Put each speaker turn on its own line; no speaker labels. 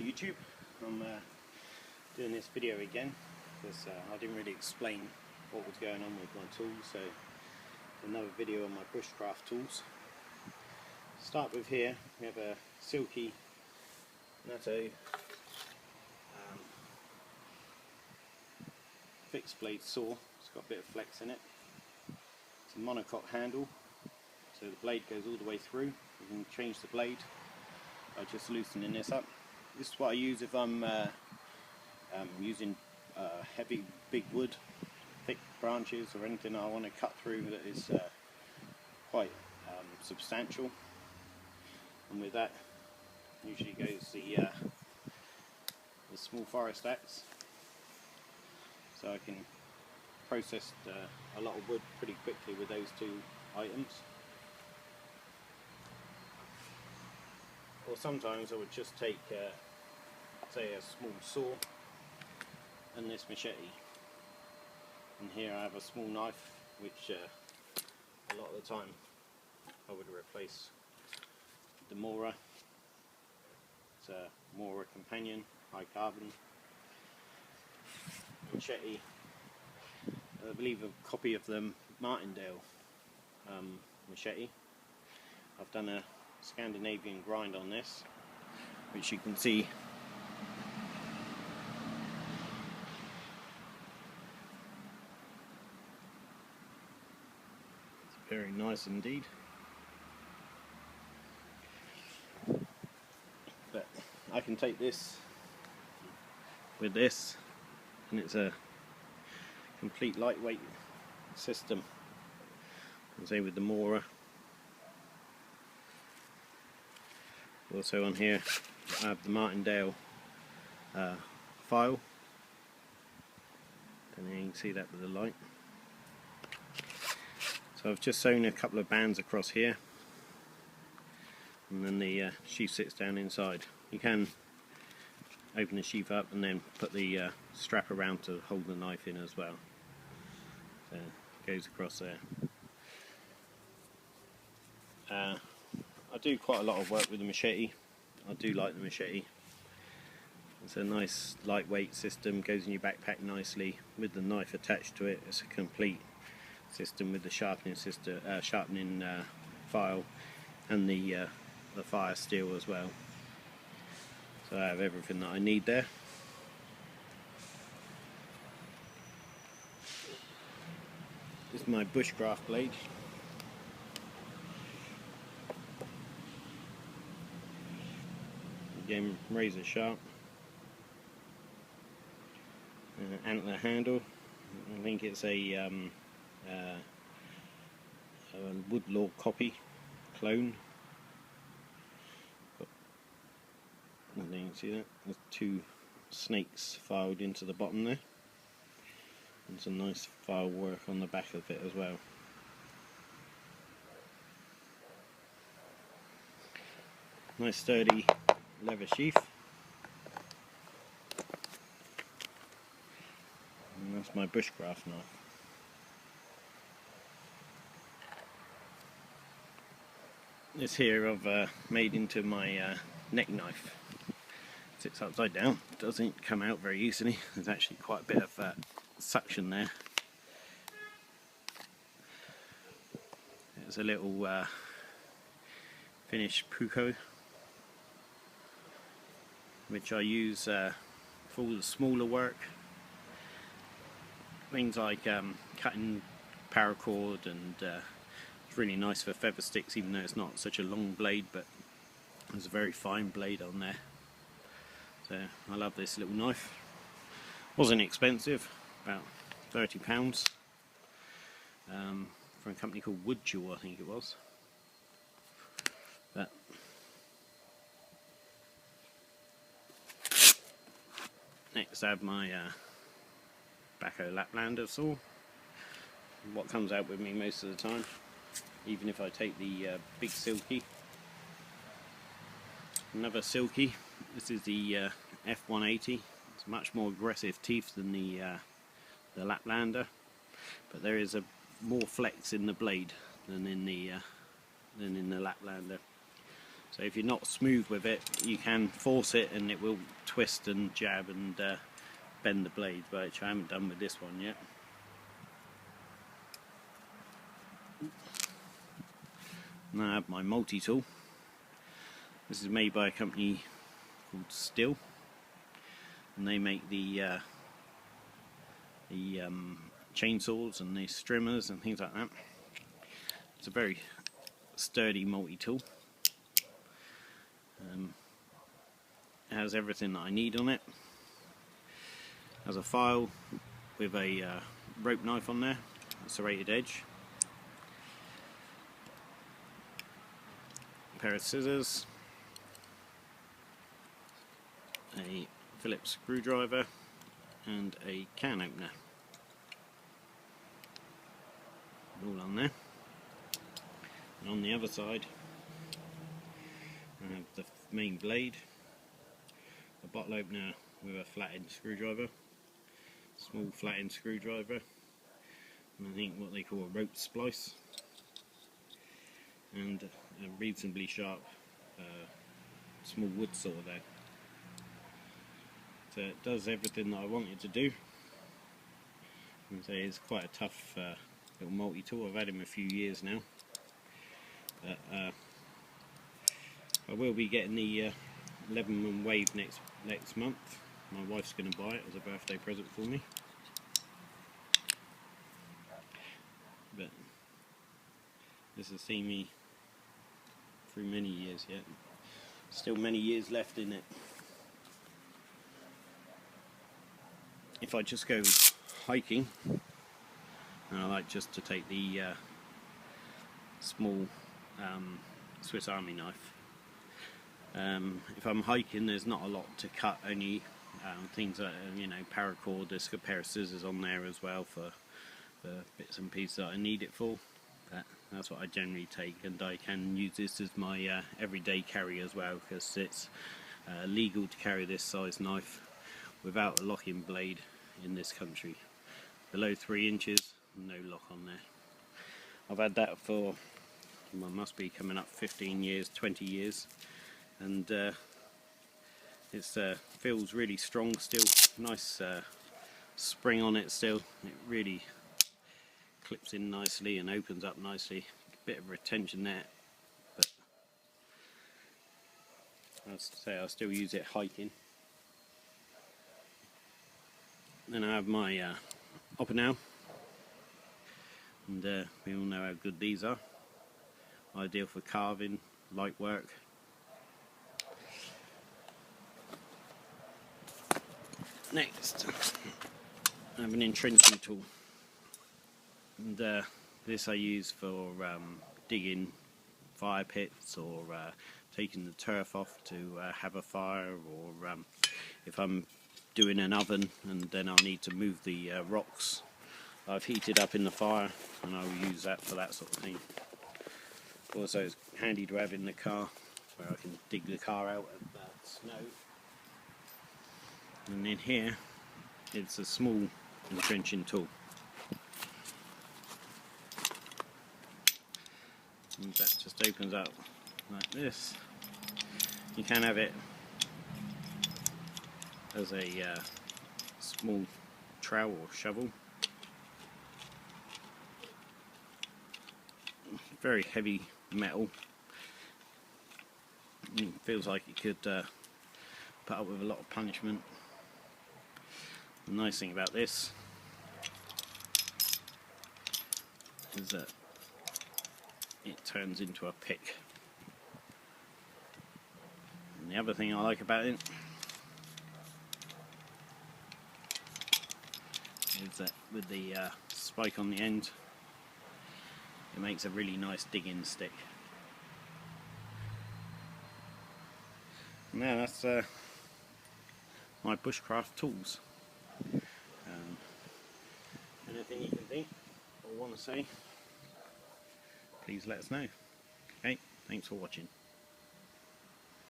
YouTube. I'm doing this video again because I didn't really explain what was going on with my tools, so another video on my bushcraft tools. Start with here, we have a silky natto fixed blade saw. It's got a bit of flex in it. It's a monocoque handle, so the blade goes all the way through. You can change the blade by just loosening this up. This is what I use if I'm using heavy, big wood, thick branches or anything I want to cut through that is quite substantial. And with that usually goes the small forest axe, so I can process a lot of wood pretty quickly with those two items. Or sometimes I would just take say a small saw and this machete, and here I have a small knife which a lot of the time I would replace the Mora. It's a Mora Companion, high carbon machete. I believe a copy of the Martindale machete. I've done a Scandinavian grind on this, which you can see it's very nice indeed. But I can take this with this, and it's a complete lightweight system. And same with the Mora. Also on here I have the Martindale file, and you can see that with the light. So I've just sewn a couple of bands across here, and then the sheath sits down inside. You can open the sheath up and then put the strap around to hold the knife in as well. So it goes across there. I do quite a lot of work with the machete. I do like the machete. It's a nice lightweight system, goes in your backpack nicely with the knife attached to it. It's a complete system with the sharpening file and the fire steel as well. So I have everything that I need there. This is my Bushcraft blade. Again, razor sharp. Antler handle. I think it's a Woodlaw copy clone. And then you can see that there's two snakes filed into the bottom there, and some nice file work on the back of it as well. Nice sturdy leather sheath, and that's my Bushcraft knife. This here I've made into my neck knife. Sits upside down, doesn't come out very easily. There's actually quite a bit of suction there. There's a little Finnish puukko, which I use for all the smaller work. Things like cutting paracord, and it's really nice for feather sticks, even though it's not such a long blade, but there's a very fine blade on there. So I love this little knife. Wasn't expensive, about £30 from a company called Woodjaw, I think it was. But next I have my Baco Laplander saw. What comes out with me most of the time, even if I take the big silky. Another silky. This is the F180. It's much more aggressive teeth than the Laplander, but there is a more flex in the blade than in the Laplander. So if you're not smooth with it, you can force it and it will twist and jab and bend the blade, which I haven't done with this one yet. Now I have my multi-tool. This is made by a company called Stihl, and they make the chainsaws and the strimmers and things like that. It's a very sturdy multi-tool. It has everything that I need on it. It has a file with a rope knife on there, a serrated edge, a pair of scissors, a Phillips screwdriver, and a can opener. All on there. And on the other side I have the main blade, a bottle opener with a flat-end screwdriver, small flat-end screwdriver, and I think what they call a rope splice, and a reasonably sharp small wood saw there. So it does everything that I want it to do. And so it's quite a tough little multi-tool. I've had him a few years now. But I will be getting the Lebanon Wave next month. My wife's going to buy it as a birthday present for me. But this has seen me through many years yet. Still many years left in it. If I just go hiking, and I like just to take the small Swiss Army knife. If I'm hiking, there's not a lot to cut, only things that, paracord. There's a pair of scissors on there as well for bits and pieces that I need it for. That's what I generally take, and I can use this as my everyday carry as well, because it's legal to carry this size knife without a locking blade in this country. Below 3 inches, no lock on there. I've had that for, well, must be coming up 15 years, 20 years, and it feels really strong still. Nice spring on it still. It really clips in nicely and opens up nicely. Bit of retention there, but as I say, I still use it hiking. Then I have my upper now, and we all know how good these are. Ideal for carving, light work. Next, I have an entrenching tool, and this I use for digging fire pits, or taking the turf off to have a fire, or if I'm doing an oven and then I'll need to move the rocks I've heated up in the fire, and I'll use that for that sort of thing. Also, it's handy to have in the car, where I can dig the car out of snow. And then here, it's a small entrenching tool. And that just opens up like this. You can have it as a small trowel or shovel. Very heavy metal. It feels like it could put up with a lot of punishment. The nice thing about this is that it turns into a pick. And the other thing I like about it is that with the spike on the end, it makes a really nice digging stick. Now that's my bushcraft tools. Anything you can think or want to say, please let us know. Okay, thanks for watching.